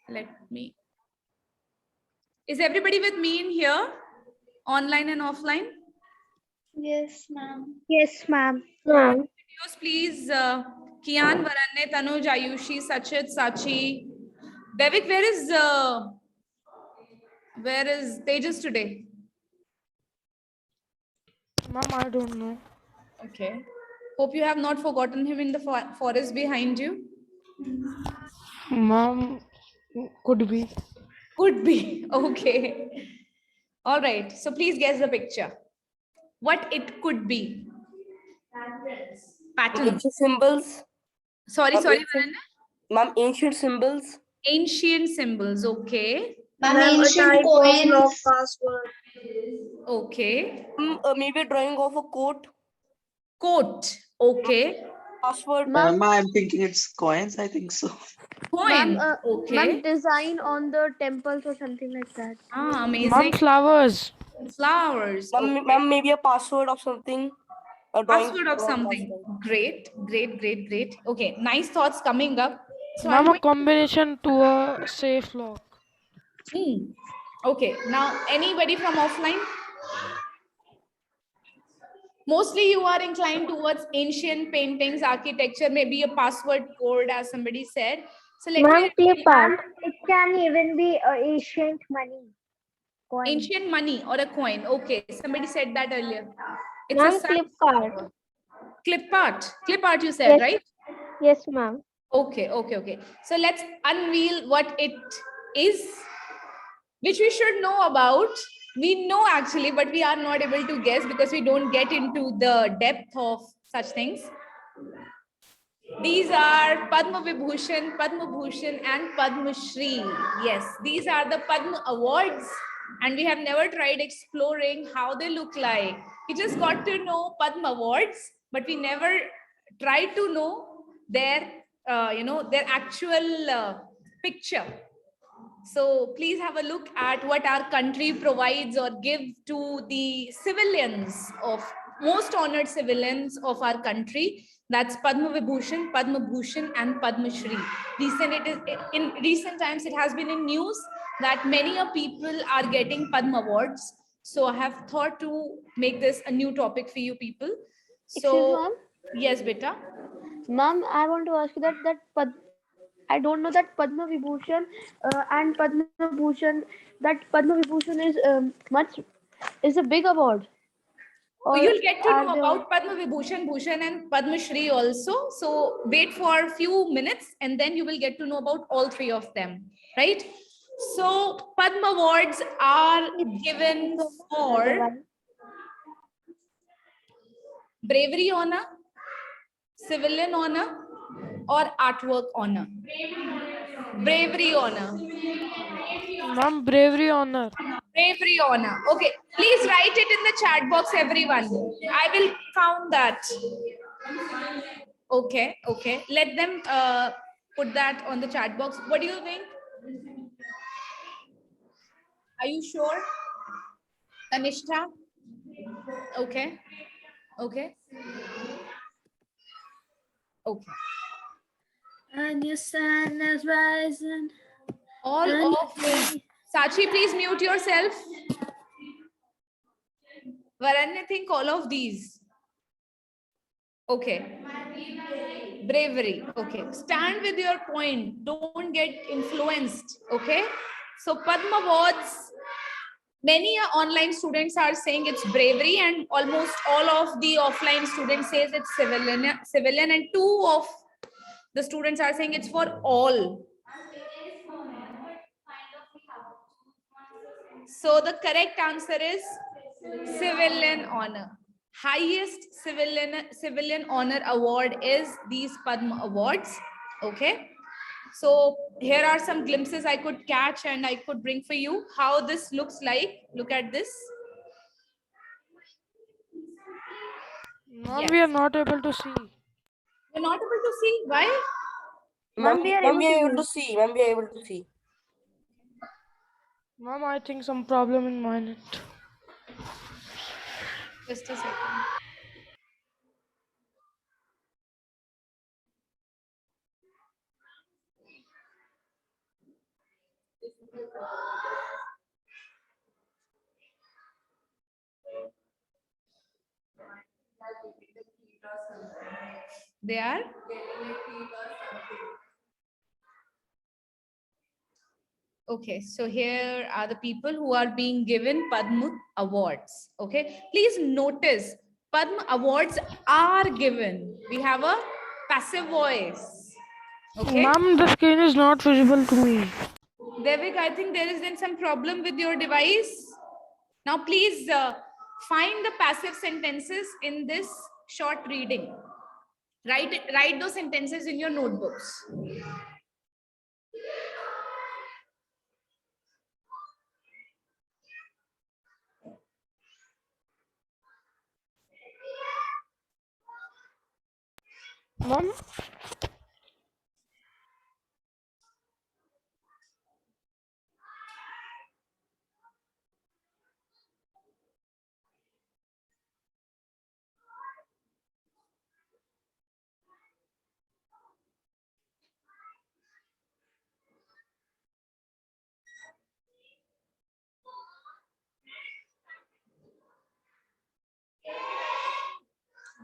Let me. Is everybody with me in here? Online and offline? Yes, ma'am. Yes, ma'am. Videos, please. Kian, Varanya, Tanuj, Ayushi, Sachit, Sachi. Devik, where is Tejas today? Ma'am, I don't know. Okay. Hope you have not forgotten him in the forest behind you. Ma'am, could be. Could be. Okay. All right. So please guess the picture. What it could be. Patterns. Ancient symbols. Sorry, Ma'am, sorry, ancient- Varanya. Ma'am, ancient symbols. Ancient symbols. Okay. Ma'am, ancient coins. password. Okay. Maybe a drawing of a coat. Coat. Okay. Password. Ma'am, I'm thinking it's coins. I think so. Coin. ma'am, Okay. design on the temples or something like that. Ah, Ma'am, amazing. flowers. Flowers. Okay. Ma'am, maybe a password of something. A drawing. Password of something. Password. Great, great, great, great. Okay, nice thoughts coming up. So Ma'am, I'm a combination to a safe lock. okay. Now, anybody from offline? Mostly you are inclined towards ancient paintings, architecture, maybe a password code, as somebody said. So let me Clip art. It can even be ancient money. Coin. ancient money or a coin. Okay, somebody said that earlier. It's Ma'am, a clip art. clip art. Clip art, you said, Yes. right? Yes, ma'am. Okay, okay, okay. So let's unveil what it is, which we should know about. We know actually, but we are not able to guess because we don't get into the depth of such things. These are Padma Vibhushan, Padma Bhushan, and Padma Shri. Yes, these are the Padma Awards, and we have never tried exploring how they look like. We just got to know Padma Awards, but we never tried to know their, their actual picture. So please have a look at what our country provides or give to the civilians of most honored civilians of our country. That's Padma Vibhushan, Padma Bhushan, and Padma Shri. In recent times, it has been in news that many people are getting Padma awards. So I have thought to make this a new topic for you people. So yes, beta. Ma'am, I want to ask you I don't know that Padma Vibhushan and Padma Bhushan. That Padma Vibhushan is a big award. Or You'll get to are know they about Padma Vibhushan, Bhushan, and Padma Shri also. So wait for a few minutes and then you will get to know about all three of them, right? So Padma awards are given for bravery honor, civilian honor, or artwork honor. Bravery honor. Ma'am, bravery honor. Bravery honor. Okay, please write it in the chat box, everyone. I will count that. Okay, okay. Let them put that on the chat box. What do you think? Are you sure? Tanishtha? Okay. Okay. Okay. And your sun is rising. All of Sachi, please mute yourself. Varanya, think all of these. Okay. Bravery. Okay. Stand with your point. Don't get influenced. Okay. So Padma Awards, many online students are saying it's bravery, and almost all of the offline students says it's civilian, and two of the students are saying it's for all. So the correct answer is civilian honor. Highest civilian honor award is these Padma awards. Okay. So here are some glimpses I could catch and I could bring for you how this looks like. Look at this. Ma'am, Yes. we are not able to see. You're not able to see. Why? Ma'am, we are able to see. Ma'am, we are able to see. Ma'am, I think some problem in my net. Just a second. They are? Okay, so here are the people who are being given Padma awards. Okay, please notice Padma awards are given. We have a passive voice. Okay, Ma'am, the screen is not visible to me. Devik, I think there is then some problem with your device. Now, please find the passive sentences in this short reading. Write those sentences in your notebooks. Ma'am,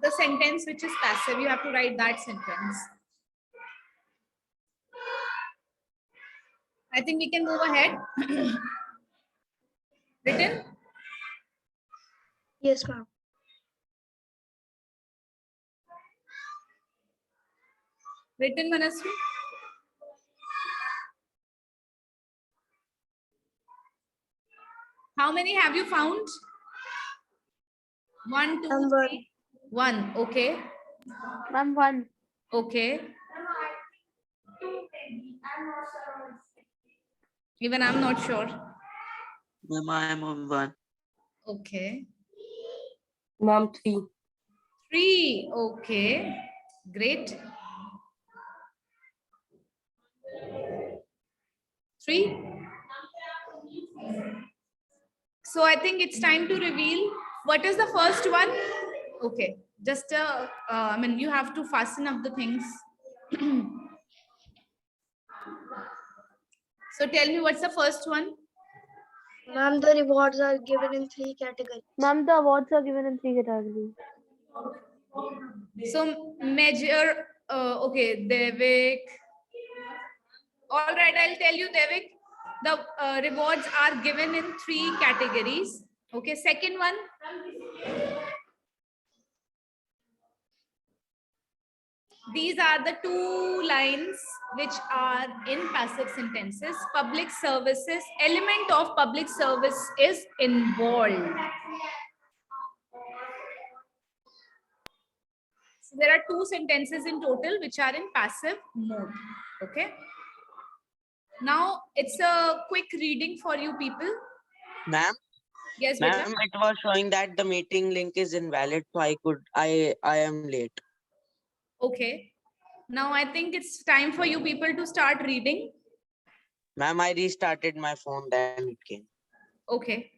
The sentence which is passive, you have to write that sentence. I think we can move ahead. Written? Yes, ma'am. Written, Manasvi? How many have you found? 1, 2, Number. 3. 1. Okay. Ma'am, 1. Okay. Even I'm not sure. Ma'am, I am on 1. Okay. Ma'am, 3. 3. Okay. Great. 3. So I think it's time to reveal what is the first one. Okay. Just I mean, you have to fasten up the things. So tell me, what's the first one? Ma'am, the rewards are given in 3 categories. Ma'am, the awards are given in 3 categories. So measure, okay, Devik. All right, I'll tell you, Devik. The rewards are given in 3 categories. Okay, second one. These are the 2 lines which are in passive sentences. Public services, element of public service is involved. So there are 2 sentences in total which are in passive mode. Okay. Now it's a quick reading for you people. Ma'am, Yes, beta. ma'am, it was showing that the meeting link is invalid, so I am late. Okay. Now I think it's time for you people to start reading. Ma'am, I restarted my phone, then it came. Okay.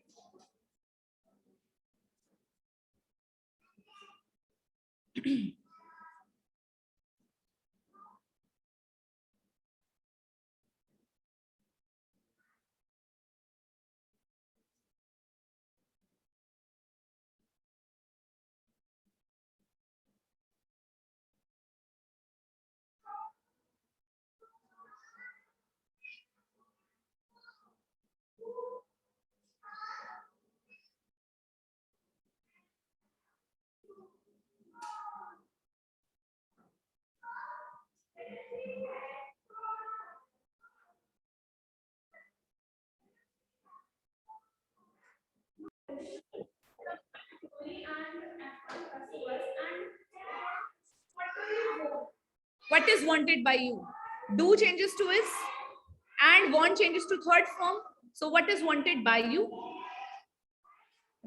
What is wanted by you? Do changes to is and want changes to third form. So what is wanted by you?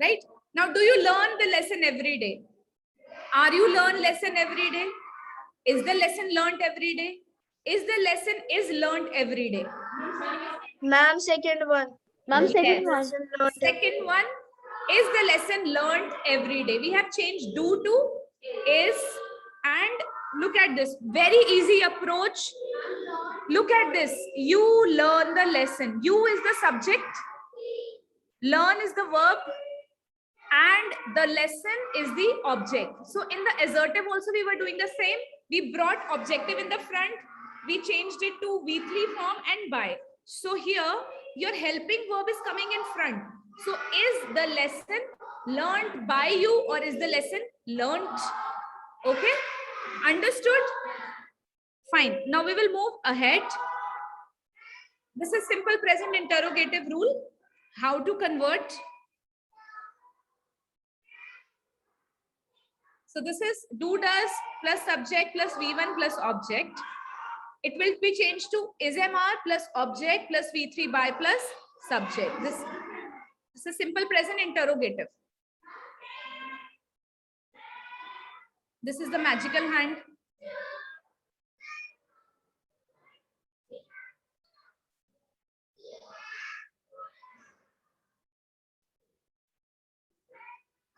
Right? Now, do you learn the lesson every day? Are you learn lesson every day? Is the lesson learned every day? Is the lesson is learned every day? Ma'am, second one. Ma'am, Yes. second one. Lesson learned every Second one is the lesson learned every day. We have changed do to is, and look at this very easy approach. Look at this. You learn the lesson. You is the subject. Learn is the verb. And the lesson is the object. So in the assertive also we were doing the same. We brought objective in the front. We changed it to V3 form and by. So here your helping verb is coming in front. So is the lesson learned by you or is the lesson learnt? Okay, understood? Fine. Now we will move ahead. This is simple present interrogative rule. How to convert. So this is do does plus subject plus V1 plus object. It will be changed to is MR plus object plus V3 by plus subject. This is simple present interrogative. This is the magical hand.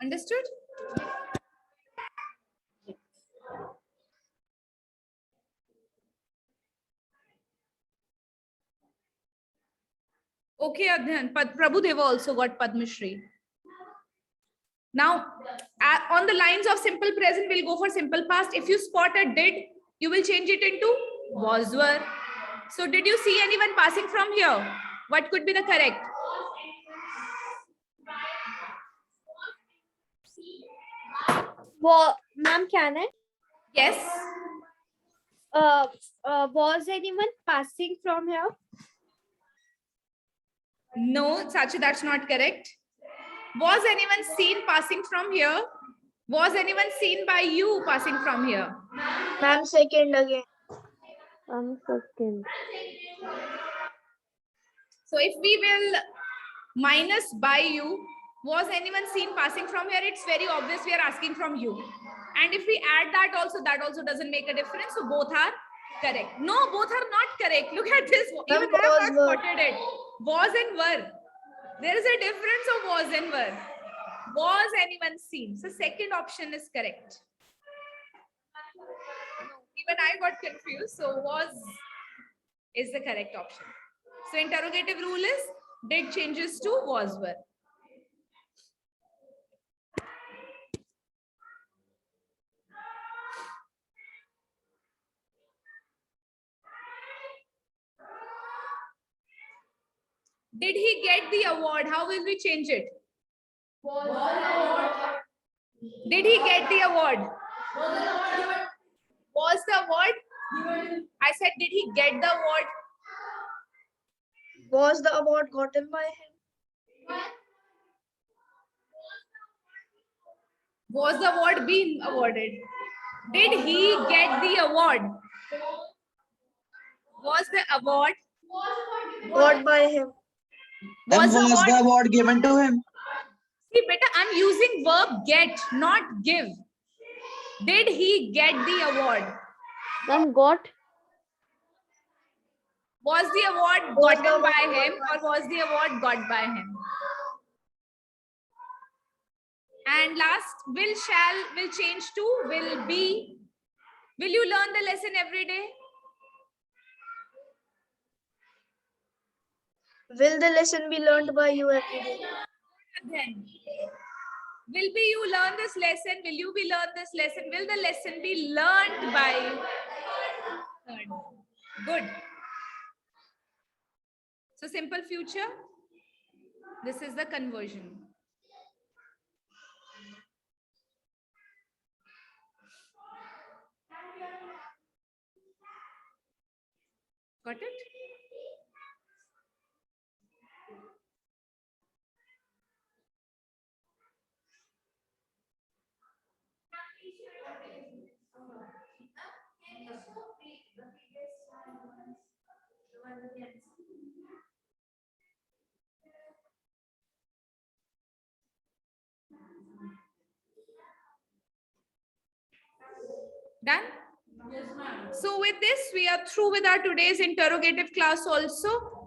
Understood? Okay, Adhyan. Prabhudeva also got Padma Shri. Now, on the lines of simple present, we'll go for simple past. If you spot a did, you will change it into was were. So, did you see anyone passing from here? What could be the correct? Ma'am, can I? Yes. Was anyone passing from here? No, Sachi, that's not correct. Was anyone seen passing from here? Was anyone seen by you passing from here? Ma'am, second again. Second. So if we will minus by you, was anyone seen passing from here? It's very obvious we are asking from you. And if we add that also doesn't make a difference. So both are correct. No, both are not correct. Look at this. Even I have not spotted it. Was and were. There is a difference of was and were. Was anyone seen? So second option is correct. Even I got confused. So was is the correct option. So interrogative rule is did changes to was were. Did he get the award? How will we change it? Did he get the award? Was the award? I said, did he get the award? Was the award gotten by him? Was the award being awarded? Did he get the award? Was the award Got by him. Was the award given to him? See, beta, I'm using verb get, not give. Did he get the award? Then got. Was the award gotten by him or was the award got by him? And last, will, shall, will change to will be. Will you learn the lesson every day? Will the lesson be learned by you every day? Then will be you learn this lesson? Will you be learn this lesson? Will the lesson be learned by? Good. So simple future. This is the conversion. Got it? Done? So with this, we are through with our today's interrogative class also.